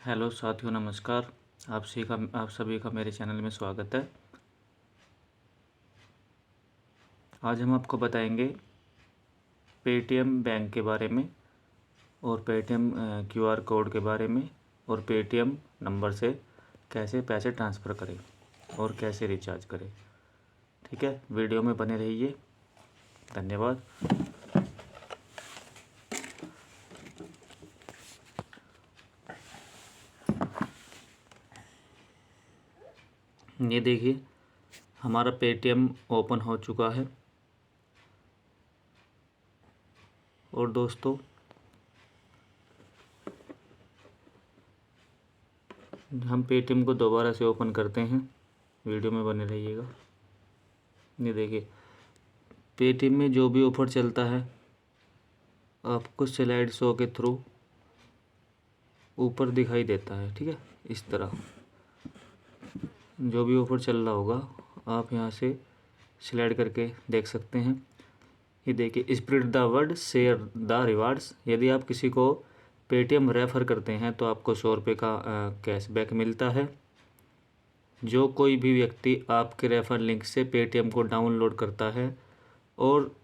Hello साथियों, नमस्कार। आप सभी का मेरे चैनल में स्वागत है। आज हम आपको बताएंगे पेटीएम बैंक के बारे में और पेटीएम क्यूआर कोड के बारे में और पेटीएम नंबर से कैसे पैसे ट्रांसफ़र करें और कैसे रिचार्ज करें। ठीक है, वीडियो में बने रहिए। धन्यवाद। ये देखिए, हमारा पेटीएम ओपन हो चुका है। और दोस्तों, हम पेटीएम को दोबारा से ओपन करते हैं। वीडियो में बने रहिएगा। ये देखिए, पेटीएम में जो भी ऑफ़र चलता है आपको स्लाइड शो के थ्रू ऊपर दिखाई देता है। ठीक है, इस तरह जो भी ऑफ़र चल रहा होगा आप यहाँ से स्लाइड करके देख सकते हैं। ये देखिए, spread the word share the rewards. यदि आप किसी को पेटीएम रेफ़र करते हैं तो आपको 100 रुपये का कैशबैक मिलता है। जो कोई भी व्यक्ति आपके रेफ़र लिंक से पेटीएम को डाउनलोड करता है और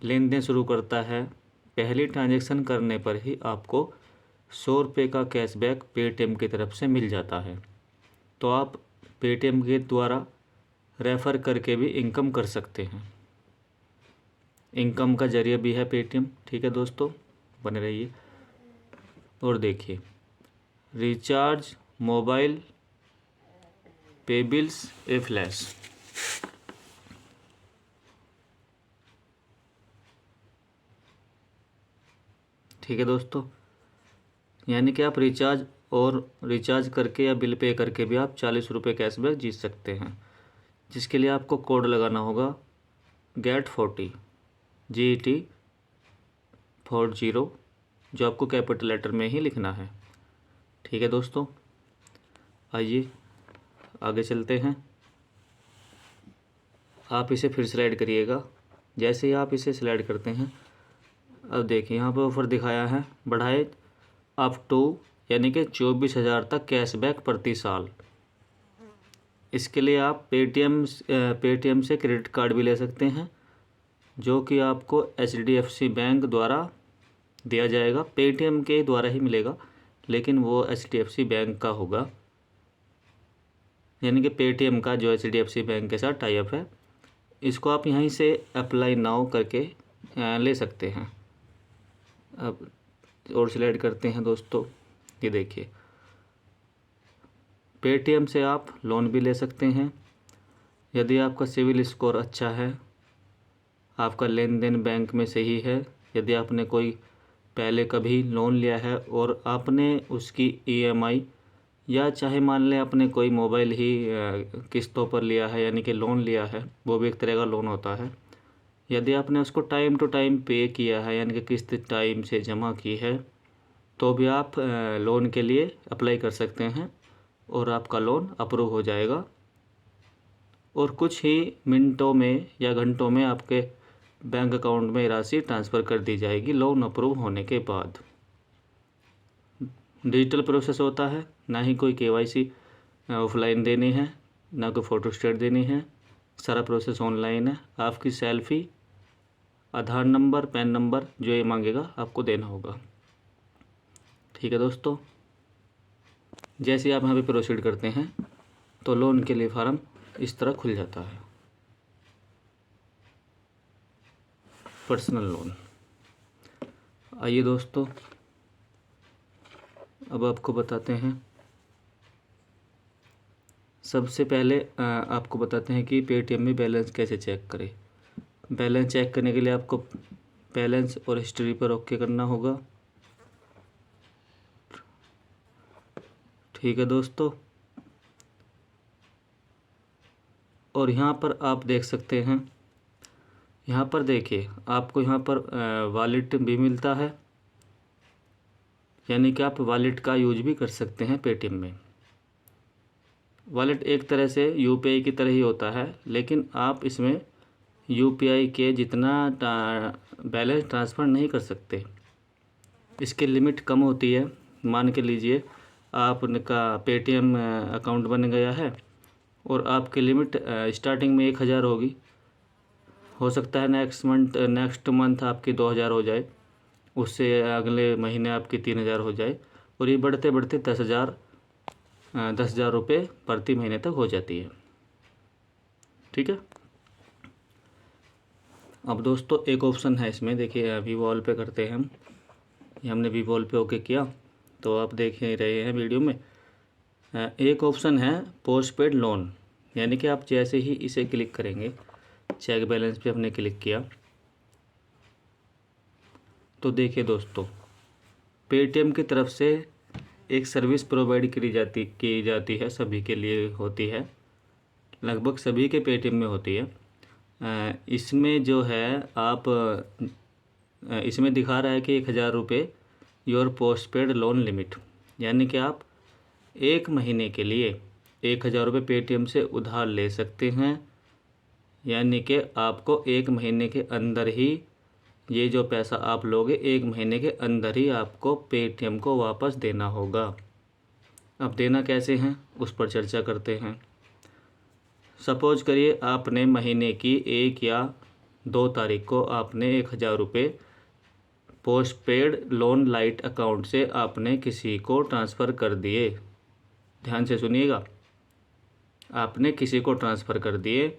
लेन देन शुरू करता है, पहली ट्रांजैक्शन करने पर ही आपको 100 रुपये का कैशबैक पेटीएम की तरफ से मिल जाता है। तो आप पेटीएम के द्वारा रेफ़र करके भी इनकम कर सकते हैं। इनकम का जरिया भी है पेटीएम। ठीक है दोस्तों, बने रहिए। और देखिए, रिचार्ज मोबाइल पे बिल्स ए फ्लैश। ठीक है दोस्तों, यानी कि आप रिचार्ज करके या बिल पे करके भी आप 40 रुपये कैशबैक जीत सकते हैं। जिसके लिए आपको कोड लगाना होगा GET40 GET40, जो आपको कैपिटल लेटर में ही लिखना है। ठीक है दोस्तों, आइए आगे चलते हैं। आप इसे फिर स्लाइड करिएगा। जैसे ही आप इसे स्लाइड करते हैं, अब देखिए यहाँ पर ऑफ़र दिखाया है, बढ़ाए अप टू यानी कि 24,000 तक कैशबैक प्रति साल। इसके लिए आप पेटीएम से क्रेडिट कार्ड भी ले सकते हैं, जो कि आपको HDFC बैंक द्वारा दिया जाएगा। पेटीएम के द्वारा ही मिलेगा, लेकिन वो HDFC बैंक का होगा। यानी कि पेटीएम का जो HDFC बैंक के साथ टाई अप है, इसको आप यहीं से अप्लाई नाउ करके ले सकते हैं। अब और स्लाइड करते हैं दोस्तों। ये देखिए, पेटीएम से आप लोन भी ले सकते हैं। यदि आपका सिविल स्कोर अच्छा है, आपका लेन देन बैंक में सही है, यदि आपने कोई पहले कभी लोन लिया है और आपने उसकी EMI या चाहे मान लें आपने कोई मोबाइल ही किस्तों पर लिया है, यानी कि लोन लिया है, वो भी एक तरह का लोन होता है। यदि आपने उसको टाइम टू टाइम पे किया है, यानी कि किस्त टाइम से जमा की है, तो भी आप लोन के लिए अप्लाई कर सकते हैं और आपका लोन अप्रूव हो जाएगा। और कुछ ही मिनटों में या घंटों में आपके बैंक अकाउंट में राशि ट्रांसफ़र कर दी जाएगी लोन अप्रूव होने के बाद। डिजिटल प्रोसेस होता है, ना ही कोई KYC ऑफलाइन देनी है, ना कोई फ़ोटोस्टेट देनी है। सारा प्रोसेस ऑनलाइन है। आपकी सेल्फ़ी, आधार नंबर, पैन नंबर जो ये मांगेगा आपको देना होगा। ठीक है दोस्तों, जैसे आप यहाँ पे प्रोसीड करते हैं तो लोन के लिए फार्म इस तरह खुल जाता है। Personal loan. आइए दोस्तों, अब आपको बताते हैं। सबसे पहले आपको बताते हैं कि पेटीएम में बैलेंस कैसे चेक करें। बैलेंस चेक करने के लिए आपको बैलेंस और हिस्ट्री पर ओके करना होगा। ठीक है दोस्तों, और यहाँ पर आप देख सकते हैं, यहाँ पर देखिए आपको यहाँ पर वॉलेट भी मिलता है, यानी कि आप वॉलेट का यूज भी कर सकते हैं पेटीएम में। वॉलेट एक तरह से UPI की तरह ही होता है, लेकिन आप इसमें UPI के जितना बैलेंस ट्रांसफ़र नहीं कर सकते। इसकी लिमिट कम होती है। मान के लीजिए आपका पेटीएम अकाउंट बन गया है और आपकी लिमिट स्टार्टिंग में 1000 होगी, हो सकता है नेक्स्ट मंथ आपकी 2000 हो जाए, उससे अगले महीने आपकी 3000 हो जाए, और ये बढ़ते बढ़ते 10,000 रुपये प्रति महीने तक हो जाती है। ठीक है। अब दोस्तों एक ऑप्शन है इसमें, देखिए वीवॉल पे करते हैं हम, ये हमने वीवॉल पे ओके किया तो आप देख ही रहे हैं वीडियो में। एक ऑप्शन है पोस्टपेड लोन, यानी कि आप जैसे ही इसे क्लिक करेंगे, चेक बैलेंस पे हमने क्लिक किया तो देखिए दोस्तों, पेटीएम की तरफ से एक सर्विस प्रोवाइड की जाती है, सभी के लिए होती है, लगभग सभी के पेटीएम में होती है। इसमें जो है आप इसमें दिखा रहा है कि 1000 रुपये योर पोस्टपेड लोन लिमिट, यानी कि आप एक महीने के लिए 1000 रुपये पेटीएम से उधार ले सकते हैं, यानी कि आपको एक महीने के अंदर ही ये जो पैसा आप लोगे, एक महीने के अंदर ही आपको पेटीएम को वापस देना होगा। अब देना कैसे हैं उस पर चर्चा करते हैं। सपोज करिए आपने महीने की 1 या 2 तारीख को आपने 1000 रुपये पोस्टपेड लोन लाइट अकाउंट से आपने किसी को ट्रांसफ़र कर दिए। ध्यान से सुनिएगा, आपने किसी को ट्रांसफ़र कर दिए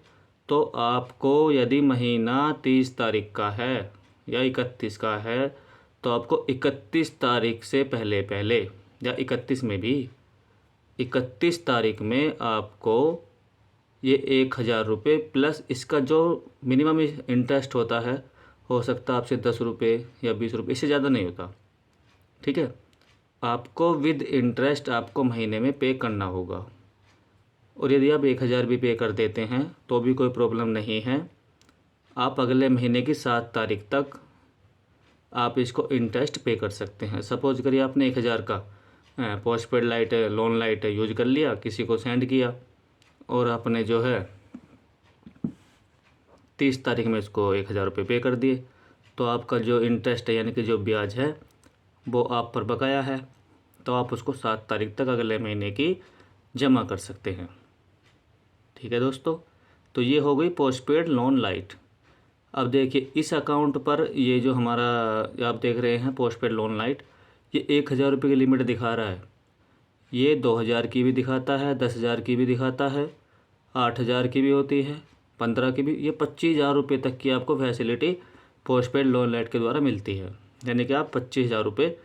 तो आपको यदि महीना 30 तारीख का है या 31 का है तो आपको 31 तारीख से पहले या 31 में भी 31 तारीख में आपको ये 1000 रुपये प्लस इसका जो मिनिमम इंटरेस्ट होता है, हो सकता है आपसे 10 रुपये या 20 रुपये, इससे ज़्यादा नहीं होता। ठीक है, आपको विद इंटरेस्ट आपको महीने में पे करना होगा, और यदि आप 1000 भी पे कर देते हैं तो भी कोई प्रॉब्लम नहीं है। आप अगले महीने की 7 तारीख तक आप इसको इंटरेस्ट पे कर सकते हैं। सपोज करिए आपने 1000 का पोस्टपेड लोन लाइट यूज कर लिया, किसी को सेंड किया और आपने जो है 30 तारीख में इसको 1000 रुपये पे कर दिए, तो आपका जो इंटरेस्ट है यानी कि जो ब्याज है वो आप पर बकाया है, तो आप उसको 7 तारीख तक अगले महीने की जमा कर सकते हैं। ठीक है दोस्तों, तो ये हो गई पोस्टपेड लोन लाइट। अब देखिए इस अकाउंट पर ये जो हमारा आप देख रहे हैं पोस्टपेड लोन लाइट, ये 1000 रुपये की लिमिट दिखा रहा है, ये 2000 की भी दिखाता है, 10,000 की भी दिखाता है, 8,000 की भी होती है, 15 की भी, ये 25,000 रुपये तक की आपको फैसिलिटी पोस्टपेड लोन लाइट के द्वारा मिलती है। यानी कि आप 25,000 रुपये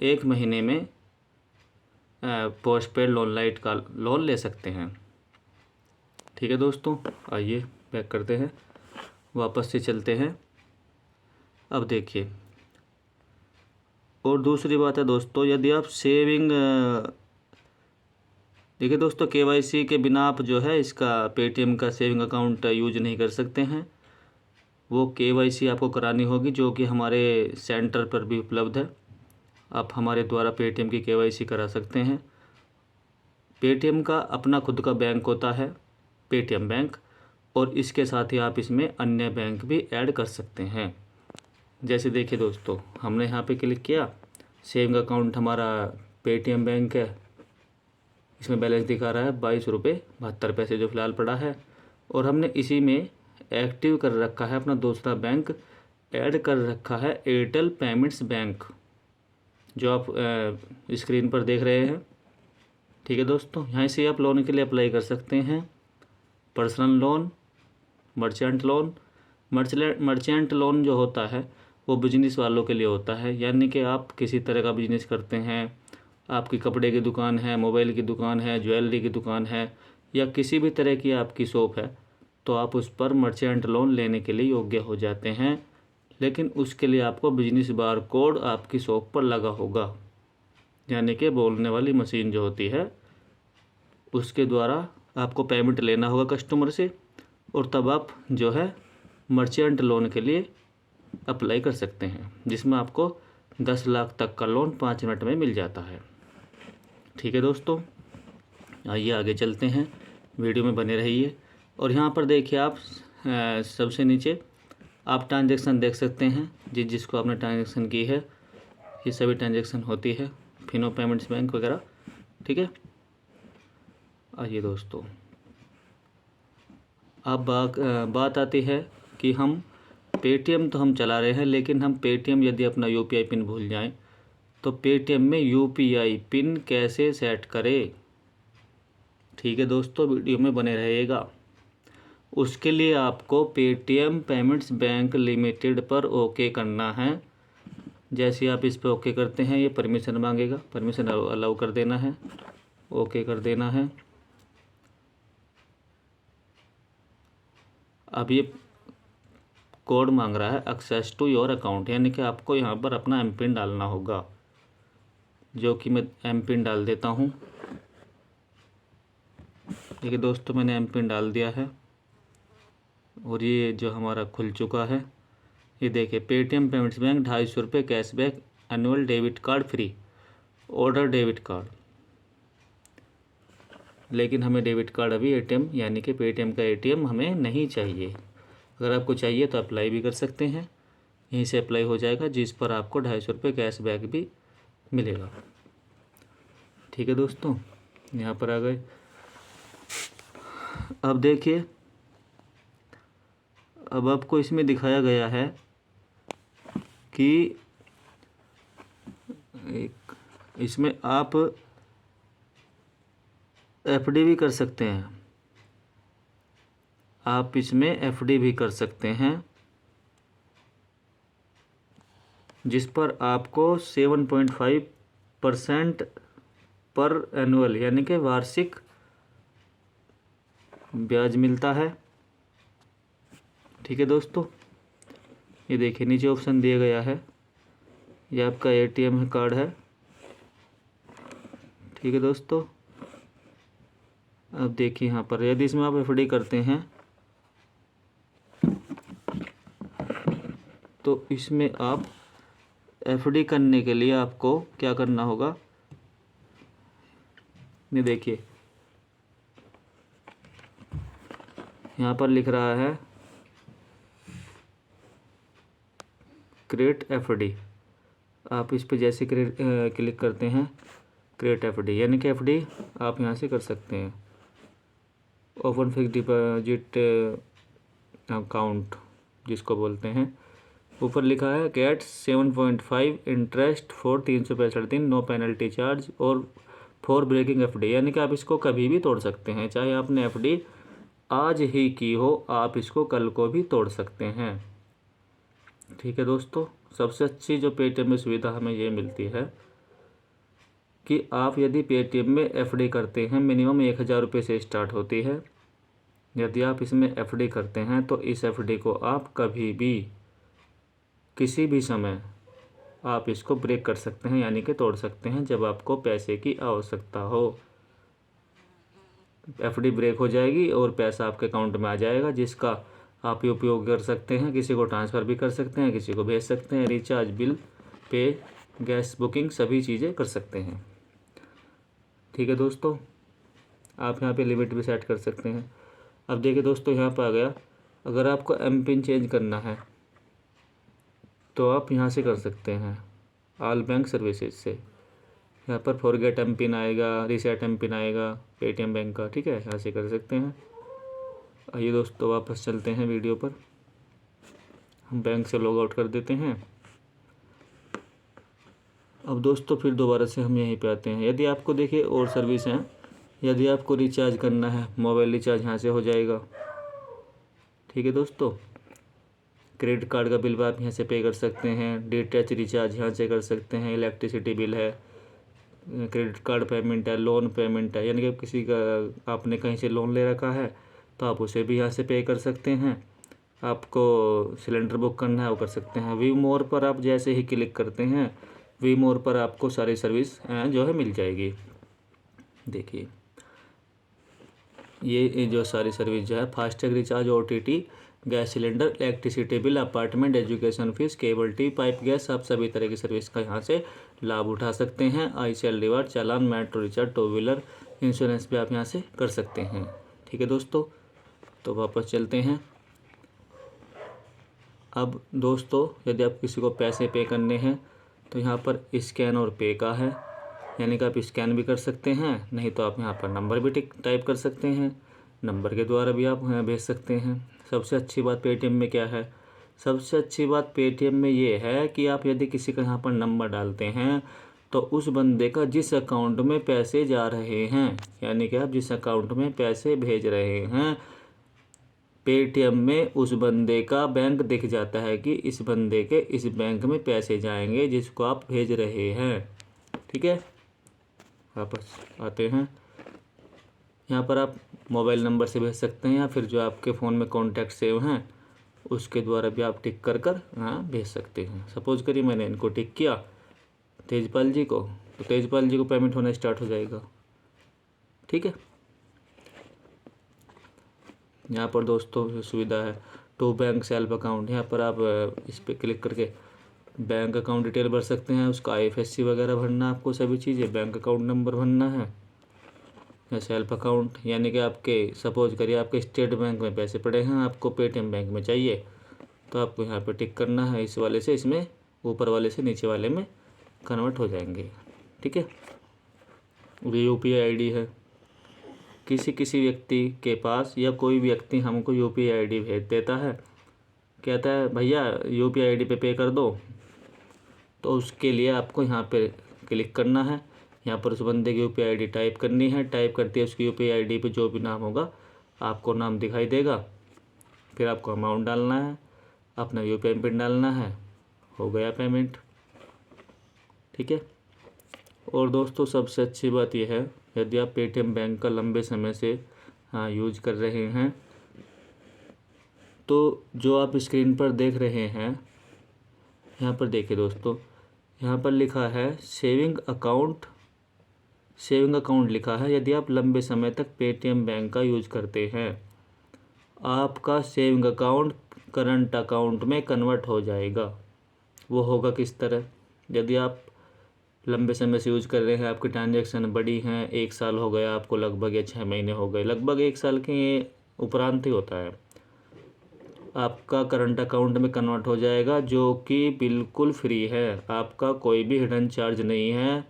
एक महीने में पोस्टपेड लोन लाइट का लोन ले सकते हैं। ठीक है दोस्तों, आइए बैक करते हैं, वापस से चलते हैं। अब देखिए, और दूसरी बात है दोस्तों, यदि आप देखिए दोस्तों, KYC के बिना आप जो है इसका पेटीएम का सेविंग अकाउंट यूज नहीं कर सकते हैं। वो KYC आपको करानी होगी, जो कि हमारे सेंटर पर भी उपलब्ध है। आप हमारे द्वारा पेटीएम की KYC करा सकते हैं। पेटीएम का अपना खुद का बैंक होता है, पेटीएम बैंक, और इसके साथ ही आप इसमें अन्य बैंक भी ऐड कर सकते हैं। जैसे देखिए दोस्तों, हमने यहाँ पे क्लिक किया, सेविंग अकाउंट हमारा पेटीएम बैंक है, इसमें बैलेंस दिखा रहा है 22 रुपये 72 पैसे जो फ़िलहाल पड़ा है, और हमने इसी में एक्टिव कर रखा है अपना दूसरा बैंक, ऐड कर रखा है एयरटेल पेमेंट्स बैंक, जो आप स्क्रीन पर देख रहे हैं। ठीक है दोस्तों, यहाँ से आप लोन के लिए अप्लाई कर सकते हैं, personal loan, merchant loan. Merchant loan जो होता है वो बिजनेस वालों के लिए होता है, यानी कि आप किसी तरह का बिजनेस करते हैं, आपकी कपड़े की दुकान है, मोबाइल की दुकान है, ज्वेलरी की दुकान है, या किसी भी तरह की आपकी शॉप है, तो आप उस पर मर्चेंट लोन लेने के लिए योग्य हो जाते हैं। लेकिन उसके लिए आपको बिजनेस बार कोड आपकी शॉप पर लगा होगा, यानी कि बोलने वाली मशीन जो होती है उसके द्वारा आपको पेमेंट लेना होगा कस्टमर से, और तब आप जो है मर्चेंट लोन के लिए अप्लाई कर सकते हैं, जिसमें आपको 10 लाख तक का लोन 5 मिनट में मिल जाता है। ठीक है दोस्तों, आइए आगे चलते हैं, वीडियो में बने रहिए। और यहाँ पर देखिए आप सबसे नीचे आप ट्रांजैक्शन देख सकते हैं, जिसको आपने ट्रांजैक्शन की है, ये सभी ट्रांजैक्शन होती है, फिनो पेमेंट्स बैंक वगैरह। ठीक है। आइए दोस्तों, अब बात आती है कि हम पेटीएम तो हम चला रहे हैं, लेकिन हम पेटीएम यदि अपना यूपीआई पिन भूल जाएं तो पेटीएम में यूपीआई पिन कैसे सेट करें। ठीक है दोस्तों, वीडियो में बने रहिएगा। उसके लिए आपको पेटीएम पेमेंट्स बैंक लिमिटेड पर ओके करना है। जैसे आप इस पर ओके करते हैं ये परमिशन मांगेगा, परमिशन अलाउ कर देना है, ओके कर देना है। अब ये कोड मांग रहा है एक्सेस टू योर अकाउंट, यानी कि आपको यहाँ पर अपना एम पिन डालना होगा, जो कि मैं एम पिन डाल देता हूँ। देखिए दोस्तों, मैंने एम पिन डाल दिया है और ये जो हमारा खुल चुका है। ये देखिए, पेटीएम पेमेंट्स बैंक 250 रुपये cashback, annual debit card free, order debit card. लेकिन हमें डेबिट कार्ड अभी एटीएम यानी कि पेटीएम का एटीएम हमें नहीं चाहिए। अगर आपको चाहिए तो अप्लाई भी कर सकते हैं, यहीं से अप्लाई हो जाएगा, जिस पर आपको 250 रुपये कैशबैक भी मिलेगा। ठीक है दोस्तों, यहाँ पर आ गए। अब देखिए, अब आपको इसमें दिखाया गया है कि इसमें आप एफडी भी कर सकते हैं, आप इसमें एफडी भी कर सकते हैं, जिस पर आपको 7.5% पर एनुअल यानी कि वार्षिक ब्याज मिलता है। ठीक है दोस्तों, ये देखिए नीचे ऑप्शन दिया गया है, ये आपका एटीएम कार्ड है। ठीक है दोस्तों, अब देखिए यहाँ पर यदि इसमें आप एफडी करते हैं तो इसमें आप एफडी करने के लिए आपको क्या करना होगा, ये देखिए यहाँ पर लिख रहा है क्रिएट एफडी। आप इस पर जैसे क्लिक करते हैं क्रिएट एफडी, यानी कि एफडी आप यहाँ से कर सकते हैं। ओपन फिक्स डिपॉजिट अकाउंट जिसको बोलते हैं, ऊपर लिखा है गेट 7.5 इंटरेस्ट फॉर 365 दिन, नो पेनल्टी चार्ज और फॉर ब्रेकिंग एफडी, यानी कि आप इसको कभी भी तोड़ सकते हैं। चाहे आपने एफडी आज ही की हो, आप इसको कल को भी तोड़ सकते हैं। ठीक है दोस्तों, सबसे अच्छी जो पेटीएम में सुविधा हमें ये मिलती है कि आप यदि पेटीएम में एफडी करते हैं, मिनिमम 1000 रुपये से स्टार्ट होती है। यदि आप इसमें एफडी करते हैं तो इस एफडी को आप कभी भी किसी भी समय आप इसको ब्रेक कर सकते हैं, यानी कि तोड़ सकते हैं जब आपको पैसे की आवश्यकता हो। एफडी ब्रेक हो जाएगी और पैसा आपके अकाउंट में आ जाएगा, जिसका आप उपयोग कर सकते हैं, किसी को ट्रांसफ़र भी कर सकते हैं, किसी को भेज सकते हैं, recharge, bill pay, gas booking सभी चीज़ें कर सकते हैं। ठीक है दोस्तों, आप यहाँ पे लिमिट भी सेट कर सकते हैं। अब देखिए दोस्तों, यहाँ पर आ गया, अगर आपको एम पिन चेंज करना है तो आप यहाँ से कर सकते हैं ऑल बैंक सर्विसेज से। यहाँ पर फॉरगेट एम पिन आएगा, रीसेट एम पिन आएगा पेटीएम बैंक का। ठीक है, यहाँ से कर सकते हैं। आइए दोस्तों, वापस चलते हैं वीडियो पर, हम बैंक से लॉग आउट कर देते हैं। अब दोस्तों फिर दोबारा से हम यहीं पे आते हैं। यदि आपको देखिए और सर्विस हैं, यदि आपको रिचार्ज करना है, मोबाइल रिचार्ज यहाँ से हो जाएगा। ठीक है दोस्तों, क्रेडिट कार्ड का बिल भी आप यहाँ से पे कर सकते हैं, डीटीएच रिचार्ज यहाँ से कर सकते हैं, इलेक्ट्रिसिटी बिल है, क्रेडिट कार्ड पेमेंट है, लोन पेमेंट है, यानी कि किसी का आपने कहीं से लोन ले रखा है तो आप उसे भी यहाँ से पे कर सकते हैं। आपको सिलेंडर बुक करना है वो कर सकते हैं। वी मोर पर आप जैसे ही क्लिक करते हैं, वी मोर पर आपको सारी सर्विस जो है मिल जाएगी। देखिए ये जो सारी सर्विस जो है, FASTag recharge, OTT, gas cylinder, electricity bill, apartment, education fees, cable T, pipe gas, आप सभी तरह की सर्विस का यहाँ से लाभ उठा सकते हैं। आईसीएल रिवार्ड, चालान, metro recharge, two wheeler insurance भी आप यहाँ से कर सकते हैं। ठीक है दोस्तों, तो वापस चलते हैं। अब दोस्तों, यदि आप किसी को पैसे पे करने हैं तो यहाँ पर स्कैन और पे का है, यानी कि आप स्कैन भी कर सकते हैं, नहीं तो आप यहाँ पर नंबर भी टाइप कर सकते हैं, नंबर के द्वारा भी आप भेज सकते हैं। सबसे अच्छी बात पेटीएम में क्या है, सबसे अच्छी बात पेटीएम में ये है कि आप यदि किसी का यहाँ पर नंबर डालते हैं तो उस बंदे का जिस अकाउंट में पैसे जा रहे हैं, यानी कि आप जिस अकाउंट में पैसे भेज रहे हैं, पेटीएम में उस बंदे का बैंक दिख जाता है कि इस बंदे के इस बैंक में पैसे जाएंगे जिसको आप भेज रहे हैं। ठीक है, वापस आते हैं। यहाँ पर आप मोबाइल नंबर से भेज सकते हैं या फिर जो आपके फ़ोन में कॉन्टैक्ट सेव हैं उसके द्वारा भी आप टिक कर यहाँ भेज सकते हैं। सपोज करिए मैंने इनको टिक किया तेजपाल जी को, तो तेजपाल जी को पेमेंट होना स्टार्ट हो जाएगा। ठीक है, यहाँ पर दोस्तों सुविधा है टू बैंक सेल्फ अकाउंट। यहाँ पर आप इस पर क्लिक करके बैंक अकाउंट डिटेल भर सकते हैं, उसका IFSC वगैरह भरना, आपको सभी चीज़ें, बैंक अकाउंट नंबर भरना है। या सेल्फ अकाउंट यानी कि आपके सपोज करिए आपके स्टेट बैंक में पैसे पड़े हैं, आपको पेटीएम बैंक में चाहिए, तो आपको यहाँ पे टिक करना है, इस वाले से इसमें, ऊपर वाले से नीचे वाले में कन्वर्ट हो जाएंगे। ठीक है, UPI ID है, किसी व्यक्ति के पास या कोई व्यक्ति हमको UPI ID भेज देता है, कहता है भैया UPI ID पे कर दो, तो उसके लिए आपको यहाँ पे क्लिक करना है, यहाँ पर उस बंदे की UPI ID टाइप करनी है, टाइप करते ही उसकी UPI ID पे जो भी नाम होगा आपको नाम दिखाई देगा, फिर आपको अमाउंट डालना है, अपना UPI पिन डालना है, हो गया पेमेंट। ठीक है, और दोस्तों सबसे अच्छी बात यह है यदि आप पेटीएम बैंक का लंबे समय से यूज कर रहे हैं तो जो आप स्क्रीन पर देख रहे हैं यहाँ पर देखिए दोस्तों, यहाँ पर लिखा है सेविंग अकाउंट लिखा है। यदि आप लंबे समय तक पेटीएम बैंक का यूज करते हैं आपका सेविंग अकाउंट करंट अकाउंट में कन्वर्ट हो जाएगा। वो होगा किस तरह, यदि आप लंबे समय से यूज कर रहे हैं, आपकी ट्रांजैक्शन बड़ी हैं, 1 साल हो गया आपको लगभग, या 6 महीने हो गए, लगभग 1 साल के उपरांत ही होता है, आपका करंट अकाउंट में कन्वर्ट हो जाएगा, जो कि बिल्कुल फ्री है, आपका कोई भी हिडन चार्ज नहीं है,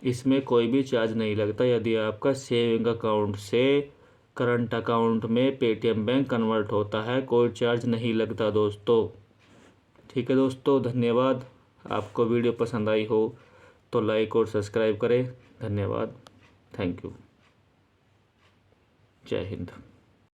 इसमें कोई भी चार्ज नहीं लगता यदि आपका सेविंग अकाउंट से करंट अकाउंट में पेटीएम बैंक कन्वर्ट होता है, कोई चार्ज नहीं लगता दोस्तों। ठीक है दोस्तों, धन्यवाद। आपको वीडियो पसंद आई हो तो लाइक और सब्सक्राइब करें। धन्यवाद, थैंक यू, जय हिंद।